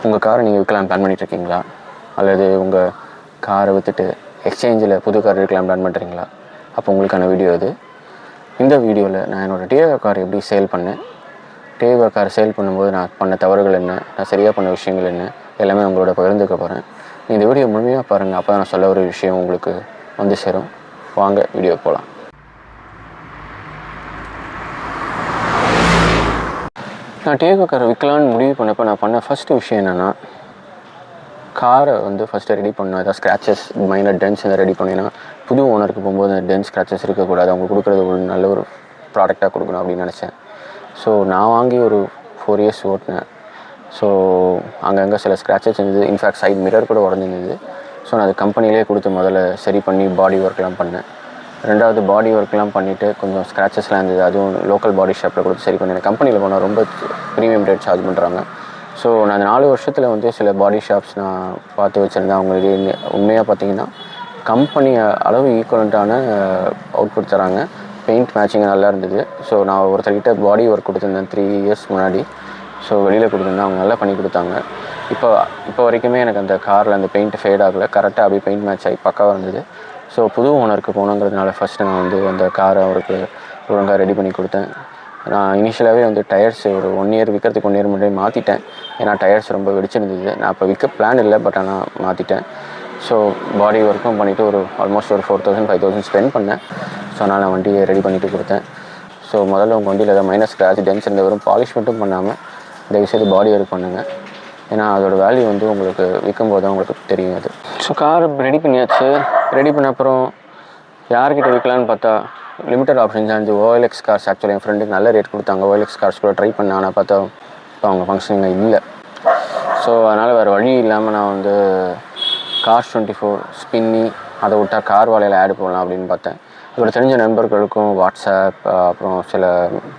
உங்கள் காரை நீங்கள் விற்கலாம் பிளான் பண்ணிகிட்ருக்கீங்களா? அல்லது உங்கள் காரை விற்றுட்டு எக்ஸ்சேஞ்சில் புது கார் எடுக்கலாம் பிளான் பண்ணுறீங்களா? அப்போ உங்களுக்கான வீடியோ இது. இந்த வீடியோவில் நான் என்னோடய டியோகா கார் எப்படி சேல் பண்ணேன், டியோகா கார் சேல் பண்ணும்போது நான் பண்ண தவறுகள் என்ன, நான் சரியாக பண்ண விஷயங்கள் என்ன, எல்லாமே உங்களோட பகிர்ந்துக்க போகிறேன். இந்த வீடியோ முழுமையாக பாருங்கள். அப்போ நான் சொல்ல ஒரு விஷயம் உங்களுக்கு வந்து சேரும். வாங்க வீடியோ போகலாம். நான் டியோகா காரை விற்கலான்னு முடிவு பண்ணப்போ நான் பண்ண ஃபஸ்ட்டு விஷயம் என்னென்னா, காரை ஃபஸ்ட்டு ரெடி பண்ணணும். ஏதாவது ஸ்க்ராச்சஸ், மைனர் டென்ஸ் ரெடி பண்ணிங்கன்னா புது ஓனருக்கு போகும்போது அந்த டென்ஸ் ஸ்க்ராச்சஸ் இருக்கக்கூடாது. அவங்க கொடுக்குறது ஒரு நல்ல ஒரு ப்ராடக்டாக கொடுக்கணும் அப்படின்னு நினச்சேன். ஸோ நான் வாங்கி ஒரு 4 years ஓட்டினேன். ஸோ அங்கங்கே சில ஸ்க்ராச்சஸ் இருந்தது. இன்ஃபேக்ட் சைட் மிரர் கூட உடஞ்சிருந்தது. ஸோ நான் அது கம்பெனிலே கொடுத்து முதல்ல சரி பண்ணி பாடி ஒர்க்லாம் பண்ணேன். ரெண்டாவது பாடி ஒர்க்லாம் பண்ணிவிட்டு கொஞ்சம் ஸ்க்ராச்சஸ்லாம் இருந்தது. அதுவும் லோக்கல் பாடி ஷாப்பில் கொடுத்து சரி பண்ணேன். கம்பெனியில் போனால் ரொம்ப ப்ரீமியம் ரேட் சார்ஜ் பண்ணுறாங்க. ஸோ நான் அந்த 4 வருஷத்தில் சில பாடி ஷாப்ஸ் நான் பார்த்து வச்சுருந்தேன். அவங்களுக்கு உண்மையாக பார்த்தீங்கன்னா கம்பெனி அளவு ஈக்குவலண்ட்டான அவுட்புட் தராங்க. பெயிண்ட் மேட்சிங் நல்லா இருந்தது. ஸோ நான் ஒருத்தர்கிட்ட பாடி ஒர்க் கொடுத்துருந்தேன் 3 years முன்னாடி. ஸோ வெளியில் கொடுத்துருந்தேன். அவங்க நல்லா பண்ணி கொடுத்தாங்க. இப்போ வரைக்குமே எனக்கு அந்த காரில் அந்த பெயிண்ட் ஃபேட் ஆகலை. கரெக்டாக அப்படியே பெயிண்ட் மேட்ச் ஆகி பக்காவாக இருந்தது. ஸோ புது ஓனருக்கு போகணுங்கிறதுனால ஃபஸ்ட்டு நான் அந்த காரை அவருக்கு ஒழுங்காக ரெடி பண்ணி கொடுத்தேன். நான் இனிஷியலாகவே டயர்ஸ் ஒரு 1 year விற்கிறதுக்கு 1 year முன்னாடி மாற்றிட்டேன். ஏன்னா டயர்ஸ் ரொம்ப வெடிச்சிருந்தது. நான் இப்போ விற்க பிளான் இல்லை, பட் ஆனால் மாற்றிட்டேன். ஸோ பாடி ஒர்க்கும் பண்ணிவிட்டு ஆல்மோஸ்ட் ஒரு 4,000 5,000 ஸ்பெண்ட் பண்ணேன். ஸோ அதனால் நான் வண்டியை ரெடி பண்ணிவிட்டு கொடுத்தேன். ஸோ முதல்ல உங்கள் வண்டியில் ஏதாவது மைனஸ் ஸ்க்ராட்ச் டென்ஸ் இருந்த வெறும் பாலிஷ் மட்டும் பண்ணாமல் தயவுசெய்து பாடி ஒர்க் பண்ணுங்கள். ஏன்னா அதோடய வேல்யூ உங்களுக்கு விற்கும்போது தான் உங்களுக்கு தெரியும் அது. ஸோ கார் ரெடி பண்ணியாச்சு. ரெடி பண்ண அப்புறம் யார்கிட்ட விற்கலான்னு பார்த்தா லிமிட்டட் ஆப்ஷன்ஸ் இருந்துச்சு. OLX கார்ஸ் ஆக்சுவலி என் ஃப்ரெண்டுக்கு நல்ல ரேட் கொடுத்தாங்க. OLX கார்ஸ் கூட ட்ரை பண்ணேன். ஆனால் பார்த்தா இப்போ அவங்க ஃபங்க்ஷனில் இல்லை. ஸோ அதனால் வேறு வழி இல்லாமல் நான் கார்ஸ் 24 ஸ்பின்னி அதை விட்டால் கார் வாலையில் ஆட் போடலாம் அப்படின்னு பார்த்தேன். அதோட தெரிஞ்ச நண்பர்களுக்கும் வாட்ஸ்அப் அப்புறம் சில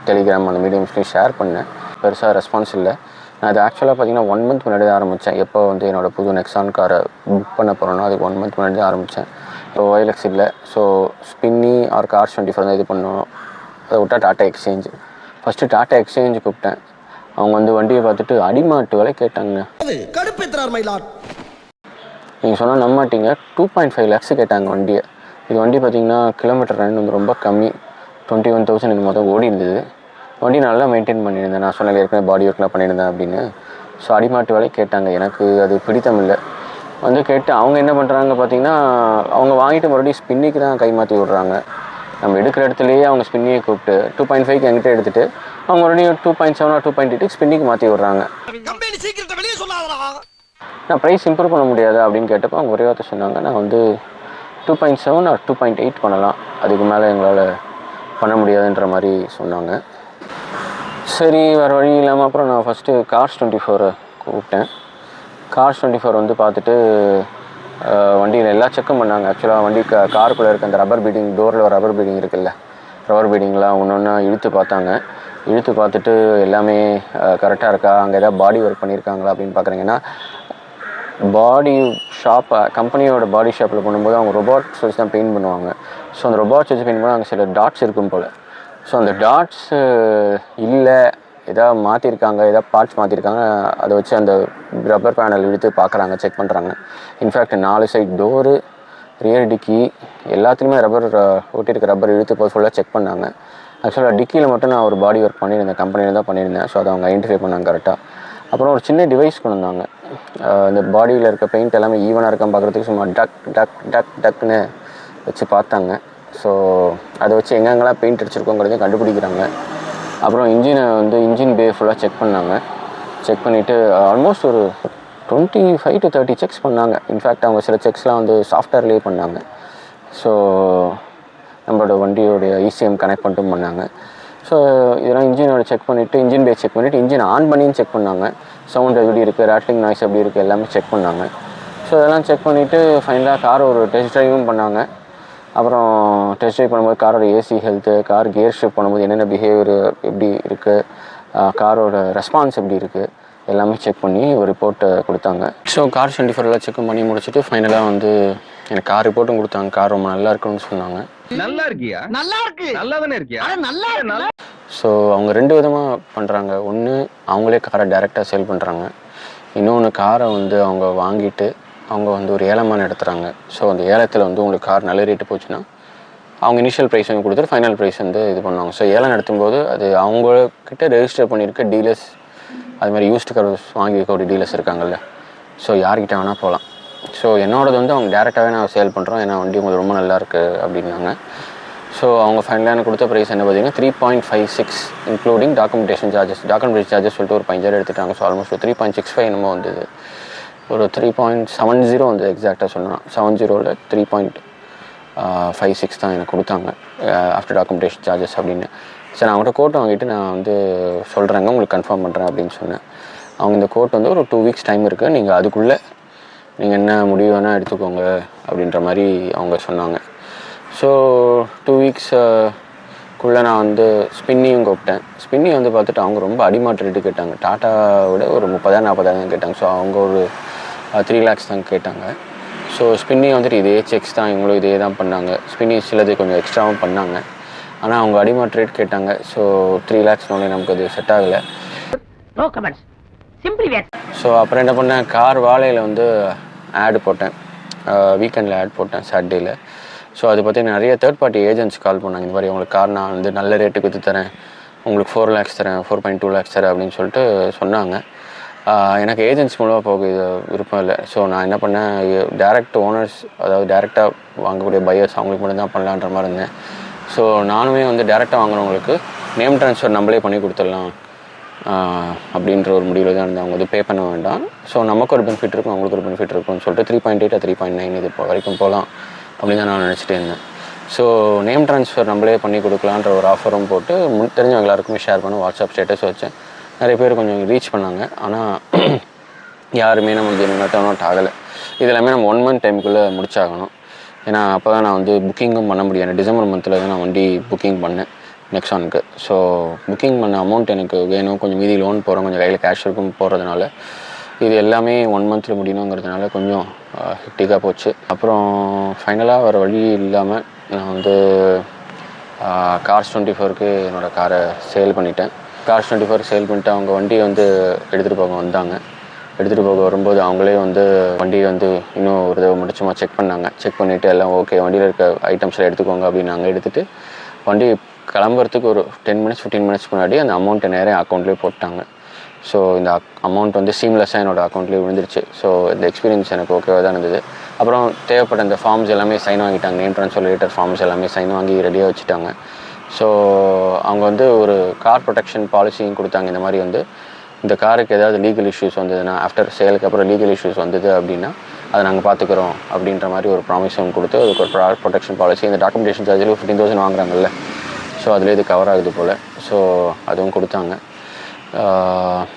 டெலிகிராம் அந்த மீடியம்ஸ்லையும் ஷேர் பண்ணேன். பெருசாக ரெஸ்பான்ஸ் இல்லை. நான் அது ஆக்சுவலாக பார்த்தீங்கன்னா 1 month முன்னாடி தான் ஆரம்பித்தேன். எப்போ என்னோடய புது நெக்ஸான் காரை புக் பண்ண போகிறோன்னா அதுக்கு 1 month முன்னாடி தான் ஆரம்பித்தேன். இப்போ OLX இல்லை. ஸோ ஸ்பின்னி ஆர் கார்ஸ் 24 தான் இது பண்ணணும். அதை விட்டால் tata exchange. First tata exchange கூப்பிட்டேன். அவங்க வண்டியை பார்த்துட்டு அடிமாட்டு விலை கேட்டாங்க. நீங்கள் சொன்னால் நம்ப மாட்டீங்க, 2.5 lakhs கேட்டாங்க வண்டியை. இது வண்டி பார்த்திங்கன்னா கிலோமீட்டர் ரன் ரொம்ப கம்மி, 21,000 இந்த மொத்தம் ஓடி இருந்தது. வண்டி நல்லா மெயின்டைன் பண்ணியிருந்தேன். நான் சொன்னேன் ஏற்கனவே பாடி ஒர்க்லாம் பண்ணியிருந்தேன் அப்படின்னு. ஸோ அடிமாட்டு விலை கேட்டாங்க. எனக்கு அது பிடித்தம் இல்லை. கேட்டு அவங்க என்ன பண்ணுறாங்க பார்த்தீங்கன்னா, அவங்க வாங்கிட்டு மறுபடியும் ஸ்பின்னிக்கு தான் கை மாற்றி விட்றாங்க. நம்ம எடுக்கிற இடத்துலையே அவங்க ஸ்பின்னியை கூப்பிட்டு 2.5 என்கிட்ட எடுத்துகிட்டு அவங்க மறுபடியும் 2.7 or 2.8 ஸ்பின்னிக்கு மாற்றி விட்றாங்க. நான் ப்ரைஸ் இம்ப்ரூவ் பண்ண முடியாது அப்படின்னு கேட்டப்போ அவங்க ஒரே வார்த்தை சொன்னாங்க, நான் 2.7 or 2.8 பண்ணலாம், அதுக்கு மேலே எங்களால் பண்ண முடியாதுன்ற மாதிரி சொன்னாங்க. சரி வேறு வழி இல்லாமல் அப்புறம் நான் ஃபஸ்ட்டு கார்ஸ் 24 கூப்பிட்டேன். கார்ஸ் 24 பார்த்துட்டு வண்டியில் எல்லா செக்கும் பண்ணாங்க. ஆக்சுவலாக வண்டி காருக்குள்ளே இருக்க அந்த ரப்பர் பீடிங், டோரில் ரப்பர் பீடிங் இருக்குல்ல, ரப்பர் பீடிங்லாம் ஒன்று இழுத்து பார்த்தாங்க. இழுத்து பார்த்துட்டு எல்லாமே கரெக்டாக இருக்கா, அங்கே எதாவது பாடி ஒர்க் பண்ணியிருக்காங்களா அப்படின்னு பார்க்குறீங்கன்னா, பாடி ஷாப்பை கம்பெனியோட பாடி ஷாப்பில் பண்ணும்போது அவங்க ரொபாட்ஸ் வச்சு தான் பெயிண்ட் பண்ணுவாங்க. ஸோ அந்த ரொபாட்ஸ் வச்சு பெயிண்ட் பண்ணால் அங்கே சில டாட்ஸ் இருக்கும் போல். ஸோ அந்த டாட்ஸு இல்லை, எதாவது மாற்றிருக்காங்க, எதாவது பார்ட்ஸ் மாற்றிருக்காங்க. அதை வச்சு அந்த ரப்பர் பேனல் இழுத்து பார்க்குறாங்க, செக் பண்ணுறாங்க. இன்ஃபேக்ட் 4 சைட் டோரு, ரியர் டிக்கி எல்லாத்துலேயுமே ஒட்டியிருக்க ரப்பர் இழுத்து போய் ஃபுல்லாக செக் பண்ணாங்க. ஆக்சுவலாக டிக்கியில் மட்டும் நான் ஒரு பாடி ஒர்க் பண்ணியிருந்தேன், கம்பெனியில் தான் பண்ணியிருந்தேன். ஸோ அதை அவங்க ஐடென்டிஃபை பண்ணாங்க கரெக்டாக. அப்புறம் ஒரு சின்ன டிவைஸ் கொண்டு வந்தாங்க. இந்த பாடியில் இருக்க பெயிண்ட் எல்லாமே ஈவனாக இருக்கான்னு பார்க்குறதுக்கு சும்மா டக்குன்னு வச்சு பார்த்தாங்க. ஸோ அதை வச்சு எங்கெங்கெல்லாம் பெயிண்ட் அடிச்சிருக்கோங்கிறதையும் கண்டுபிடிக்கிறாங்க. அப்புறம் இன்ஜின் பே ஃபுல்லாக செக் பண்ணாங்க. செக் பண்ணிவிட்டு ஆல்மோஸ்ட் ஒரு 25 to 30 செக்ஸ் பண்ணாங்க. இன்ஃபேக்ட் அவங்க சில செக்ஸ்லாம் சாஃப்ட்வேர்லேயே பண்ணாங்க. ஸோ நம்மளோட வண்டியோடைய ECM கனெக்ட் பண்ணிட்டும் பண்ணாங்க. ஸோ இதெல்லாம் இன்ஜினோட செக் பண்ணிவிட்டு இன்ஜின் பே செக் பண்ணிவிட்டு இன்ஜின் ஆன் பண்ணியும் செக் பண்ணாங்க. சவுண்ட் எப்படி இருக்குது, ராட்லிங் நாய்ஸ் எப்படி இருக்குது, எல்லாமே செக் பண்ணாங்க. ஸோ இதெல்லாம் செக் பண்ணிவிட்டு ஃபைனலாக கார் ஒரு டெஸ்ட் ட்ரைவும் பண்ணாங்க. அப்புறம் டெஸ்ட் ட்ரைவ் பண்ணும்போது காரோட AC health, car gear shift பண்ணும்போது என்னென்ன பிஹேவியர் எப்படி இருக்குது, காரோட ரெஸ்பான்ஸ் எப்படி இருக்குது, எல்லாமே செக் பண்ணி ஒரு ரிப்போர்ட்டை கொடுத்தாங்க. ஸோ கார் 24 செக் பண்ணி முடிச்சுட்டு ஃபைனலாக எனக்கு கார் ரிப்போர்ட்டும் கொடுத்தாங்க. கார் ரொம்ப நல்லா இருக்குன்னு சொன்னாங்க. நல்லா இருக்கியா? நல்லா இருக்கு. நல்லா தானே இருக்கியா? நல்லா. ஸோ அவங்க 2 விதமாக பண்ணுறாங்க. ஒன்று அவங்களே காரை டைரெக்டாக சேல் பண்ணுறாங்க. இன்னொன்று காரை வந்து அவங்க வாங்கிட்டு அவங்க வந்து ஒரு ஏலமாக நடத்துகிறாங்க. ஸோ அந்த ஏலத்தில் வந்து உங்களுக்கு கார் நல்ல ரேட்டு போச்சுன்னா அவங்க இனிஷியல் ப்ரைஸ் வந்து கொடுத்துட்டு ஃபைனல் ப்ரைஸ் வந்து இது பண்ணுவாங்க. ஸோ ஏலம் நடத்தும்போது அது அவங்கக்கிட்ட ரெஜிஸ்டர் பண்ணியிருக்க டீலர்ஸ், அது மாதிரி யூஸ்டு கார் வாங்கி வைக்கக்கூடிய டீலர்ஸ் இருக்காங்கல்ல, ஸோ யார்கிட்ட வேணால் போகலாம். ஸோ என்னோடது வந்து அவங்க டேரெக்டாகவே நான் சேல் பண்ணுறோம், ஏன்னா வண்டி உங்களுக்கு ரொம்ப நல்லாயிருக்கு அப்படின்னாங்க. ஸோ அவங்க ஃபைனலாக எனக்கு கொடுத்த ப்ரைஸ் என்ன பார்த்தீங்கன்னா 3.56 இன்க்ளூடிங் டாக்குமெண்டேஷன் சார்ஜஸ் சொல்லிட்டு ஒரு 5,000 எடுத்துட்டாங்க. ஸோ ஆல்மோஸ்ட் ஒரு 3.65 என்னமோ வந்தது, ஒரு 3.70 வந்து எக்ஸாக்டாக சொன்னால் 70ல் 3.56 தான் எனக்கு கொடுத்தாங்க ஆஃப்டர் டாக்குமெண்டேஷன் சார்ஜஸ் அப்படின்னு. சரி, நான் அவங்கள்ட்ட கோட் வாங்கிட்டு நான் வந்து சொல்கிறேங்க, உங்களுக்கு கன்ஃபார்ம் பண்ணுறேன் அப்படின்னு சொன்னேன். அவங்க இந்த கோட் வந்து ஒரு 2 வீக்ஸ் டைம் இருக்குது, நீங்கள் அதுக்குள்ளே நீங்கள் என்ன முடிவு வேணால் எடுத்துக்கோங்க அப்படின்ற மாதிரி அவங்க சொன்னாங்க. ஸோ 2 வீக்ஸுக்குள்ளே நான் வந்து ஸ்பின்னியும் கூப்பிட்டேன். ஸ்பின்னி வந்து பார்த்துட்டு அவங்க ரொம்ப அடிமாட்டு ரேட்டு கேட்டாங்க. டாட்டாவோட ஒரு 30,000-40,000 கேட்டாங்க. ஸோ அவங்க ஒரு 3 lakhs தான் கேட்டாங்க. ஸோ ஸ்பின்னி வந்துட்டு இதே செக்ஸ் தான், இவங்களும் இதே தான் பண்ணாங்க. ஸ்பின்னி சிலது கொஞ்சம் எக்ஸ்ட்ராவும் பண்ணாங்க, ஆனால் அவங்க அடிமாட்டு ரேட் கேட்டாங்க. ஸோ 3 lakhsனாலே நமக்கு அது செட் ஆகலை. ஸோ அப்புறம் என்ன பண்ணேன், கார் வாழையில் வந்து ஆடு போட்டேன், வீக்கெண்டில் ஆட் போட்டேன் சாட்டர்டேயில். ஸோ அது பார்த்தீங்கன்னா நிறைய தேர்ட் பார்ட்டி ஏஜென்ட்ஸ் கால் பண்ணாங்க, இந்த மாதிரி உங்களுக்கு கார் நான் வந்து நல்ல ரேட்டுக்கு விற்று தரேன், உங்களுக்கு 4 lakhs தரேன், 4.2 lakhs தரேன் அப்படின்னு சொல்லிட்டு சொன்னாங்க. எனக்கு ஏஜென்ட்ஸ் மூலமாக போக இது விருப்பம் இல்லை. ஸோ நான் என்ன பண்ணேன், டேரெக்ட் ஓனர்ஸ், அதாவது டேரெக்டாக வாங்கக்கூடிய பையர்ஸ் அவங்களுக்கு மட்டும் தான் பண்ணலான்ற மாதிரி இருந்தேன். ஸோ நானுமே வந்து டேரெக்டாக வாங்குறவங்களுக்கு நேம் ட்ரான்ஸ்ஃபர் நம்மளே பண்ணி கொடுத்துடலாம் அப்படின்ற ஒரு முடிவில் தான் இருந்தேன். அவங்க வந்து பே பண்ண வேண்டாம், ஸோ நமக்கு ஒரு பெனிஃபிட் இருக்கும், அவங்களுக்கு ஒரு பெனிஃபிட் இருக்கும்னு சொல்லிட்டு 3.8 3.9 இது இப்போ வரைக்கும் போகலாம் அப்படின்னு தான் நான் நினச்சிட்டே இருந்தேன். ஸோ நேம் ட்ரான்ஸ்ஃபர் நம்மளே பண்ணி கொடுக்கலான்ற ஒரு ஆஃபரும் போட்டு தெரிஞ்சவங்க எல்லாருக்குமே ஷேர் பண்ணி வாட்ஸ்அப் ஸ்டேட்டஸ் வச்சேன். நிறைய பேர் கொஞ்சம் ரீச் பண்ணாங்க, ஆனால் யாருமே நமக்கு டர்ன் அவுட் ஆகலை. இது எல்லாமே நம்ம 1 month டைமுக்குள்ளே முடிச்சாகணும், ஏன்னா அப்போ தான் நான் வந்து புக்கிங்கும் பண்ண முடியும். எனக்கு டிசம்பர் மந்தில் தான் நான் வண்டி புக்கிங் பண்ணேன் நெக்ஸானுக்கு. ஸோ புக்கிங் பண்ண அமௌண்ட் எனக்கு வேணும், கொஞ்சம் மீதி லோன் போகிறோம், கொஞ்சம் கையில் கேஷ் இருக்கும் போகிறதுனால இது எல்லாமே 1 month முடியணுங்கிறதுனால கொஞ்சம் ஹெக்டிக்காக போச்சு. அப்புறம் ஃபைனலாக வேறு வழி இல்லாமல் நான் வந்து கார்ஸ் 24க்கு என்னோடய காரை சேல் பண்ணிட்டேன். கார்ஸ் 24 சேல் பண்ணிவிட்டு அவங்க வண்டியை வந்து எடுத்துகிட்டு போக வந்தாங்க. எடுத்துகிட்டு போக வரும்போது அவங்களே வந்து வண்டியை வந்து இன்னும் ஒரு தடவை முடிச்சுமா செக் பண்ணாங்க. செக் பண்ணிவிட்டு எல்லாம் ஓகே, வண்டியில் இருக்க ஐட்டம்ஸில் எடுத்துக்கோங்க அப்படின்னு நாங்கள் எடுத்துகிட்டு வண்டி கிளம்புறதுக்கு ஒரு 10 minutes 15 minutes முன்னாடி அந்த அமௌண்ட்டை நேராக அக்கௌண்ட்லேயே போட்டாங்க. ஸோ இந்த அமௌண்ட் வந்து சீம்லெஸ்ஸாக என்னோடய அக்கௌண்ட்லேயே விழுந்துருச்சு. ஸோ இந்த எக்ஸ்பீரியன்ஸ் எனக்கு ஓகேவாக தான் இருந்தது. அப்புறம் தேவைப்பட்ட இந்த ஃபார்ம்ஸ் எல்லாமே சைன் வாங்கிட்டாங்க, நேம் ட்ரான்ஸ்ஃபர் ரிலேட்டட் ஃபார்ம்ஸ் எல்லாமே சைன் வாங்கி ரெடியாக வச்சுட்டாங்க. ஸோ அவங்க வந்து ஒரு கார் ப்ரொடெக்ஷன் பாலிசியும் கொடுத்தாங்க. இந்த மாதிரி வந்து இந்த காருக்கு ஏதாவது லீகல் இஷ்யூஸ் வந்ததுன்னா, ஆஃப்டர் சேலுக்கு அப்புறம் லீகல் இஷ்யூஸ் வந்தது அப்படின்னா அதை நாங்கள் பார்த்துக்குறோம் அப்படின்ற மாதிரி ஒரு ப்ராமிஸும் கொடுத்து அதுக்கு ஒரு ப்ரொடெக்ஷன் பாலிசி, இந்த டாக்குமெண்டேஷன் சார்ஜில் 15,000 வாங்குறாங்கல்ல, ஸோ அதில் இது கவர் ஆகுது போல். ஸோ அதுவும் கொடுத்தாங்க.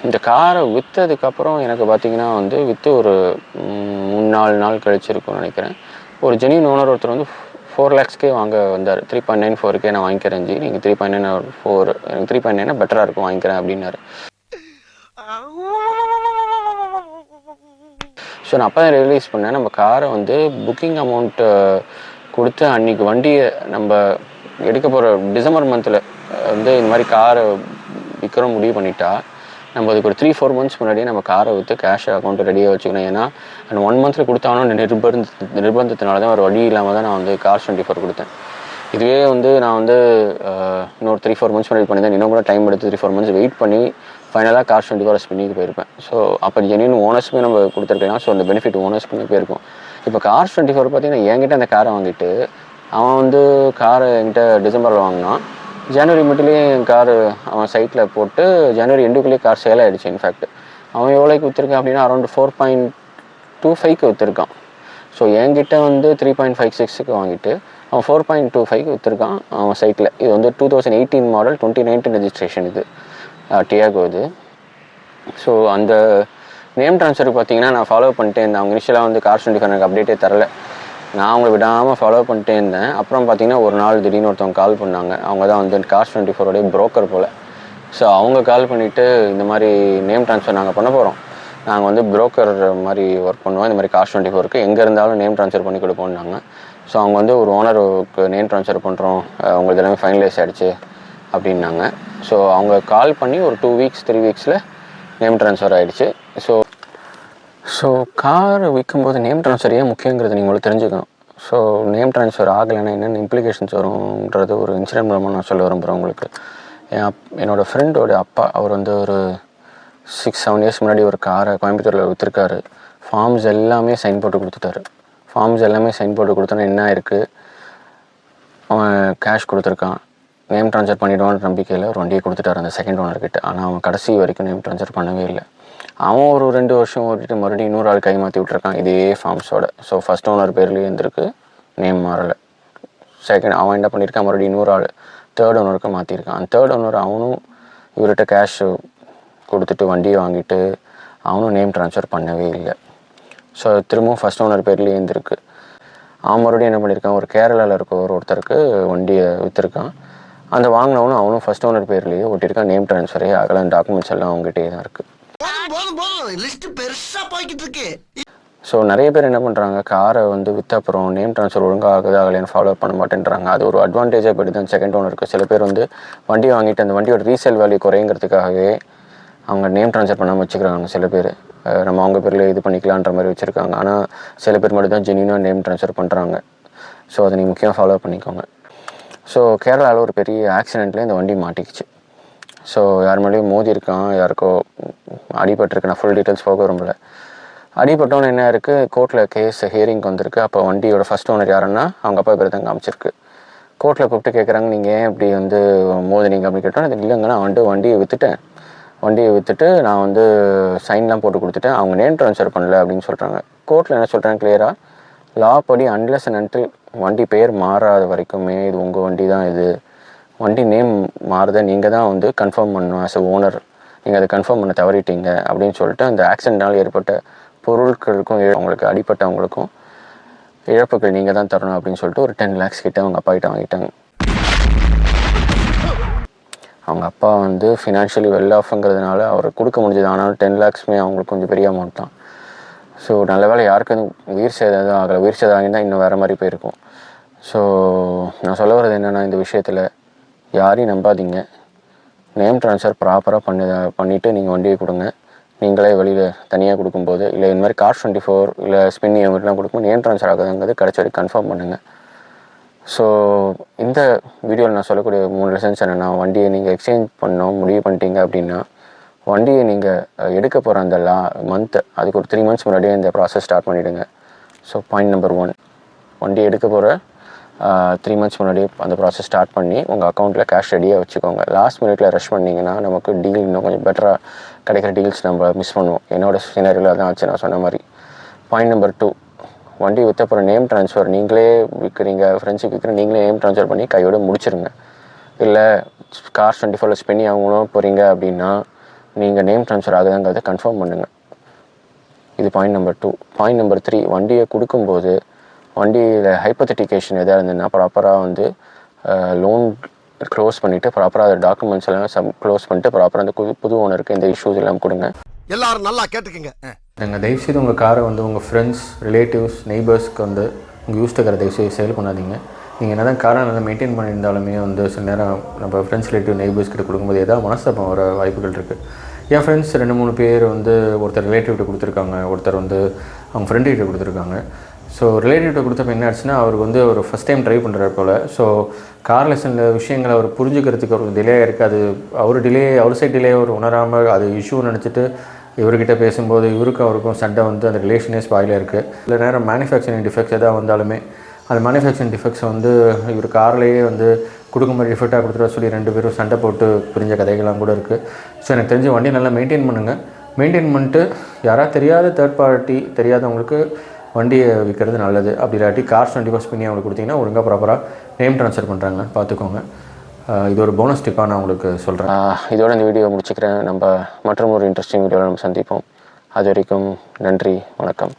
இந்த காரை விற்றதுக்கப்புறம் எனக்கு பார்த்திங்கன்னா வந்து விற்று ஒரு 3-4 நாள் கழிச்சிருக்கும்னு நினைக்கிறேன். ஒரு ஜென்யூன் ஓனர் ஒருத்தர் வந்து 4 lakhsக்கே வாங்க வந்தார். 3.94K நான் வாங்கிக்கிறேன் ஜி, நீங்கள் 3.94 எனக்கு 3.9 பெட்டராக இருக்கும் வாங்கிக்கிறேன் அப்படின்னாரு. ஸோ நான் அப்போ தான் ரியலைஸ் பண்ணேன், நம்ம காரை வந்து புக்கிங் அமௌண்ட்டு கொடுத்து அன்றைக்கி வண்டியை நம்ம எடுக்க போகிற டிசம்பர் மந்தில் வந்து இந்த மாதிரி காரை விற்கிறோம் முடிவு பண்ணிட்டா, நம்ம அதுக்கு ஒரு 3-4 months முன்னாடியே நம்ம காரை விற்று கேஷ் அக்கௌண்ட்டை ரெடியாக வச்சுக்கணும். ஏன்னா அந்த 1 month கொடுத்தாலும் நிர்பந்தத்தினால தான் ஒரு வழி இல்லாமல் தான் நான் வந்து கார்ஸ் 24 கொடுத்தேன். இதுவே வந்து நான் வந்து இன்னொரு 3-4 months முன்னாடி பண்ணியிருந்தேன், இன்னும் கூட டைம் எடுத்து 3-4 months வெயிட் பண்ணி ஃபைனலாக கார்ஸ் 24 ஸ்பின்னிக்கு போயிருப்பேன். ஸோ அப்போ ஜென்யூன் ஓனர்ஸுமே நம்ம கொடுத்துருக்கலாம். ஸோ அந்த பெனிஃபிட் ஓனர்ஸ்க்குமே போயிருக்கும். இப்போ கார்ஸ் 24 பார்த்தீங்கன்னா என்கிட்ட அந்த காரை வாங்கிட்டு அவன் வந்து காரை என்கிட்ட டிசம்பரில் வாங்கினான். ஜனவரி மட்டுலேயே என் காரு அவன் சைட்டில் போட்டு ஜனவரி எண்டுக்குள்ளேயே கார் சேல் ஆகிடுச்சு. இன்ஃபேக்ட் அவன் எவ்வளோக்கு விற்றுருக்கான் அப்படின்னா அரௌண்ட் 4.25க்கு விற்றுருக்கான். ஸோ என்கிட்ட வந்து 3.56க்கு வாங்கிட்டு அவன் 4.25க்கு விற்றுருக்கான் அவன் சைட்டில். இது வந்து 2018 மாடல் 2019 ரெஜிஸ்ட்ரேஷன், இது டியாகோ இது. ஸோ அந்த நேம் ட்ரான்ஸ்ஃபருக்கு பார்த்தீங்கன்னா நான் ஃபாலோ பண்ணிட்டே இருந்தேன். அவங்க இனிஷியலாக வந்து கார்ஸ் 24 எனக்கு அப்டேட்டே தரல, நான் அவங்கள விடாமல் ஃபாலோ பண்ணிட்டே இருந்தேன். அப்புறம் பார்த்தீங்கன்னா ஒரு நாள் திடீர்னு ஒருத்தவங்க கால் பண்ணாங்க. அவங்க தான் வந்து கார்ஸ் 24 புரோக்கர் போல். ஸோ அவங்க கால் பண்ணிவிட்டு இந்த மாதிரி நேம் ட்ரான்ஸ்ஃபர் நாங்கள் பண்ண போகிறோம், நாங்கள் வந்து புரோக்கர் மாதிரி ஒர்க் பண்ணுவோம், இந்த மாதிரி கார்ஸ் 24க்கு எங்கே இருந்தாலும் நேம் ட்ரான்ஸ்ஃபர் பண்ணி கொடுப்போம்னாங்க. ஸோ அவங்க வந்து ஒரு ஓனருக்கு நேம் ட்ரான்ஸ்ஃபர் பண்ணுறோம், உங்களுக்கு எல்லாமே ஃபைனலைஸ் ஆகிடுச்சு அப்படின்னாங்க. ஸோ அவங்க கால் பண்ணி ஒரு 2 weeks 3 weeksல நேம் ட்ரான்ஸ்ஃபர் ஆகிடுச்சு. ஸோ ஸோ கார் விற்கும்போது நேம் ட்ரான்ஸ்ஃபர் ஏன் முக்கியங்கிறது நீங்கள் உங்களுக்கு தெரிஞ்சுக்கணும். ஸோ நேம் ட்ரான்ஸ்ஃபர் ஆகலைன்னா என்னென்ன இம்ப்ளிகேஷன்ஸ் வரும்ன்றது ஒரு இன்சிடென்ட் மூலமாக நான் சொல்ல விரும்புகிறேன் உங்களுக்கு. என்னோடய ஃப்ரெண்டோட அப்பா அவர் வந்து ஒரு 6-7 இயர்ஸ் முன்னாடி ஒரு காரை கோயம்புத்தூரில் விற்றுருக்காரு. ஃபார்ம்ஸ் எல்லாமே சைன் போட்டு கொடுத்துட்டாரு. ஃபார்ம்ஸ் எல்லாமே சைன் போட்டு கொடுத்தோன்னா என்ன இருக்குது, அவன் கேஷ் கொடுத்துருக்கான், நேம் ட்ரான்ஸ்ஃபர் பண்ணிவிடுவான்னு நம்பிக்கையில் ஒரு வண்டியை கொடுத்துட்டார் அந்த செகண்ட் ஓனர்கிட்ட. ஆனால் அவன் கடைசி வரைக்கும் நேம் ட்ரான்ஸ்ஃபர் பண்ணவே இல்லை. அவன் ஒரு 2 வருஷம் ஓட்டிட்டு மறுபடியும் இன்னொரு ஆள் கை மாற்றி விட்ருக்கான் இதே ஃபார்ம்ஸோட. ஸோ ஃபஸ்ட் ஓனர் பேர்லேயே இருந்திருக்கு, நேம் மாறலை. செகண்ட் அவன் என்ன பண்ணியிருக்கான், மறுபடியும் இன்னொரு ஆள் தேர்ட் ஓனருக்கு மாற்றிருக்கான். அந்த தேர்ட் ஓனர் அவனும் இவர்கிட்ட கேஷ் கொடுத்துட்டு வண்டியை வாங்கிட்டு அவனும் நேம் ட்ரான்ஸ்ஃபர் பண்ணவே இல்லை. ஸோ திரும்பவும் ஃபஸ்ட் ஓனர் பேர்லேயே இருந்திருக்கு. அவன் மறுபடியும் என்ன பண்ணியிருக்கான், ஒரு கேரளாவில் இருக்க ஒருத்தருக்கு வண்டியை விற்றுருக்கான். அந்த வாங்கினவனும் அவனும் ஃபஸ்ட் ஓனர் பேர்லேயே ஓட்டியிருக்கான். நேம் ட்ரான்ஸ்ஃபரே ஆகலை. டாக்குமெண்ட்ஸ் எல்லாம் அவங்ககிட்டே தான் இருக்குது. ஸோ நிறைய பேர் என்ன பண்ணுறாங்க, காரை வந்து விற்ற அப்புறம் நேம் ட்ரான்ஸ்ஃபர் ஒழுங்காக ஆகுது ஆகலைன்னு ஃபாலோ பண்ண மாட்டேன்றாங்க. அது ஒரு அட்வான்டேஜாக போய்ட்டு தான் செகண்ட் ஓனருக்கு. சில பேர் வந்து வண்டி வாங்கிட்டு அந்த வண்டியோட ரீசேல் வேல்யூ குறைங்கிறதுக்காகவே அவங்க நேம் ட்ரான்ஸ்ஃபர் பண்ணாமல் வச்சுக்கிறாங்க. சில பேர் நம்ம அவங்க பேரில் இது பண்ணிக்கலான்ற மாதிரி வச்சுருக்காங்க. ஆனால் சில பேர் மட்டும் தான் ஜென்யூனாக நேம் ட்ரான்ஸ்ஃபர் பண்ணுறாங்க. ஸோ அதை நீங்கள் முக்கியமாக ஃபாலோ பண்ணிக்கோங்க. ஸோ கேரளாவில் ஒரு பெரிய ஆக்சிடெண்ட்டில் இந்த வண்டி மாட்டிக்கிச்சு. ஸோ யார் மேலேயும் மோதி இருக்கான், யாருக்கோ அடிபட்டிருக்கு. நான் ஃபுல் டீட்டெயில்ஸ் போக விரும்பல. அடிபட்டோன்னு என்ன இருக்குது, கோர்ட்டில் கேஸ் ஹியரிங்க்கு வந்திருக்கு. அப்போ வண்டியோட ஃபஸ்ட் ஓனர் யாருன்னா அவங்க அப்பா பேர் தான் காமிச்சிருக்கு. கோர்ட்டில் கூப்பிட்டு கேட்குறாங்க, நீங்கள் ஏன் இப்படி வந்து மோதினீங்க அப்படின்னு கேட்டோம். அது இல்லைங்க, நான் வந்துட்டு வண்டியை விற்றுட்டு நான் வந்து சைன்லாம் போட்டு கொடுத்துட்டேன், அவங்க நேம் ட்ரான்ஸ்ஃபர் பண்ணல அப்படின்னு சொல்கிறாங்க. கோர்ட்டில் என்ன சொல்கிறாங்க கிளியராக, லா படி அன்லெஸ் அண்ட் அன்டில் வண்டி பேர் மாறாத வரைக்குமே இது உங்கள் வண்டி தான். இது வண்டி நேம் மாறுதை நீங்கள் தான் வந்து கன்ஃபார்ம் பண்ணணும் ஆஸ் அ ஓனர். நீங்கள் அதை கன்ஃபார்ம் பண்ண தவறிட்டீங்க அப்படின்னு சொல்லிட்டு அந்த ஆக்சிடென்ட்னால் ஏற்பட்ட பொருட்களுக்கும் அவங்களுக்கு அடிப்பட்டவங்களுக்கும் இழப்புகள் நீங்கள் தான் தரணும் அப்படின்னு சொல்லிட்டு ஒரு 10 lakhs கிட்ட அவங்க அப்பா கிட்ட வாங்கிட்டாங்க. அவங்க அப்பா வந்து ஃபினான்ஷியலி வெல் ஆஃப்ங்கிறதுனால அவர் கொடுக்க முடிஞ்சது. ஆனாலும் 10 lakhsமே அவங்களுக்கு கொஞ்சம் பெரிய அமௌண்ட் தான். ஸோ நல்ல வேலை யாருக்கும் உயிர் சேதம் ஆகலை. உயிர் சேதம் ஆகியிருந்தால் இன்னும் வேறு மாதிரி போயிருக்கும். ஸோ நான் சொல்ல வர்றது என்னென்னா, இந்த விஷயத்தில் யாரையும் நம்பாதீங்க. நேம் ட்ரான்ஸ்ஃபர் ப்ராப்பராக பண்ணிவிட்டு நீங்கள் வண்டியை கொடுங்க. நீங்களே வெளியில் தனியாக கொடுக்கும்போது, இல்லை இந்த மாதிரி Cars24 இல்லை ஸ்பின்னி அவங்கலாம் கொடுக்கும்போது நேம் ட்ரான்ஸ்ஃபர் ஆகுதுங்கிறது கடைசி வரைக்கும் கன்ஃபார்ம் பண்ணுங்கள். ஸோ இந்த வீடியோவில் நான் சொல்லக்கூடிய 3 லெசன்ஸ் என்னென்னா, வண்டியை நீங்கள் எக்ஸ்சேஞ்ச் முடிவு பண்ணிட்டீங்க அப்படின்னா, வண்டியை நீங்கள் எடுக்க போகிற அந்த மந்த்து அதுக்கு ஒரு 3 months முன்னாடியே இந்த ப்ராசஸ் ஸ்டார்ட் பண்ணிவிடுங்க. ஸோ பாயிண்ட் நம்பர் 1, வண்டி எடுக்க போகிற 3 months முன்னாடியே அந்த ப்ராசஸ் ஸ்டார்ட் பண்ணி உங்கள் அக்கௌண்ட்டில் கேஷ் ரெடியாக வச்சுக்கோங்க. லாஸ்ட் மினிட்ல ரஷ் பண்ணிங்கன்னா நமக்கு டீல் இன்னும் கொஞ்சம் பெட்டராக கிடைக்கிற டீல்ஸ் நம்ம மிஸ் பண்ணுவோம். என்னோடய சினாரியோவில் அதான் ஆச்சு நான் சொன்ன மாதிரி. பாயிண்ட் நம்பர் 2, வண்டி விற்ற போகிற நேம் ட்ரான்ஸ்ஃபர் நீங்களே விற்கிறீங்க, ஃப்ரெண்ட்ஸுக்கு விற்கிற நீங்களே நேம் ட்ரான்ஸ்ஃபர் பண்ணி கையோடு முடிச்சிருங்க. இல்லை Cars24 ஸ்பென்னி அவங்களும் போகிறீங்க அப்படின்னா நீங்கள் நேம் ட்ரான்ஸ்ஃபர் ஆகுதுங்கிறத கன்ஃபார்ம் பண்ணுங்கள். இது பாயிண்ட் நம்பர் 2. பாயிண்ட் நம்பர் 3, வண்டியை கொடுக்கும்போது வண்டியில் ஹைப்போதெட்டிகேஷன் எதாவது இருந்ததுன்னா ப்ராப்பராக வந்து லோன் க்ளோஸ் பண்ணிவிட்டு ப்ராப்பராக அதை டாக்குமெண்ட்ஸ் எல்லாம் க்ளோஸ் பண்ணிட்டு ப்ராப்பராக அந்த புது ஓனருக்கு இந்த இஷ்யூஸ் எல்லாம் கொடுங்க. எல்லாரும் நல்லா கேட்டுக்கங்க. நீங்கள் தயவுசெய்து உங்கள் காரை வந்து உங்கள் ஃப்ரெண்ட்ஸ், ரிலேட்டிவ்ஸ், நெய்பர்ஸ்க்கு வந்து உங்கள் யூஸ் காரை தயவுசெய்து சேல் பண்ணாதீங்க. நீங்கள் என்ன தான் காரை நல்லா மெயின்டைன் பண்ணியிருந்தாலுமே வந்து சில நேரம் நம்ம ஃப்ரெண்ட்ஸ், ரிலேட்டிவ், நெய்பர்ஸ் கிட்ட கொடுக்கும்போது ஏதாவது மனஸ்தாபம் வர வாய்ப்புகள் இருக்குது. என் ஃப்ரெண்ட்ஸ் 2-3 பேர் வந்து ஒருத்தர் ரிலேட்டிவ்கிட்ட கொடுத்துருக்காங்க, ஒருத்தர் வந்து அவங்க ஃப்ரெண்டுகிட்ட கொடுத்துருக்காங்க. ஸோ ரிலேட்டிவ்கிட்ட கொடுத்தப்ப என்ன ஆச்சுன்னா, அவருக்கு வந்து ஒரு ஃபஸ்ட் டைம் ட்ரைவ் பண்ணுறாரு போல். ஸோ கார் லெசனில் விஷயங்களை அவர் புரிஞ்சுக்கிறதுக்கு ஒரு டிலே இருக்குது. அது அவர் சைட் டிலே அவர் உணராமல் அது இஷ்யூ நினச்சிட்டு இவர்கிட்ட பேசும்போது இவருக்கும் அவருக்கும் சண்டை வந்து அந்த ரிலேஷனே ஸ்பாயில் இருக்குது. சில நேரம் மேனுஃபேக்சரிங் டிஃபெக்ட்ஸ் எதாவது வந்தாலுமே அந்த மேனுஃபேக்சரிங் டிஃபெக்ட்ஸை வந்து இவர் கார்லேயே வந்து கொடுக்கும்போது டிஃபெக்டாக கொடுத்துட சொல்லி 2 பேரும் சண்டை போட்டு புரிஞ்ச கதைகள்லாம் கூட இருக்குது. ஸோ எனக்கு தெரிஞ்ச வண்டி நல்லா மெயின்டைன் பண்ணுங்கள். மெயின்டைன் பண்ணிட்டு யாராவது தெரியாத தேர்ட் பார்ட்டி தெரியாதவங்களுக்கு வண்டியை விற்கிறது நல்லது. அப்படி இல்லாட்டி Cars24 ஸ்பின்னி அவங்களுக்கு கொடுத்தீங்கன்னா ஒழுங்காக ப்ராப்பராக நேம் ட்ரான்ஸ்ஃபர் பண்ணுறாங்க பார்த்துக்கோங்க. இது ஒரு போனஸ் டிப்பாக நான் உங்களுக்கு சொல்கிறேன். இதோட இந்த வீடியோ முடிச்சுக்கிறேன். நம்ம மற்றும் ஒரு இன்ட்ரெஸ்டிங் வீடியோவில் நம்ம சந்திப்போம். அது வரைக்கும் நன்றி, வணக்கம்.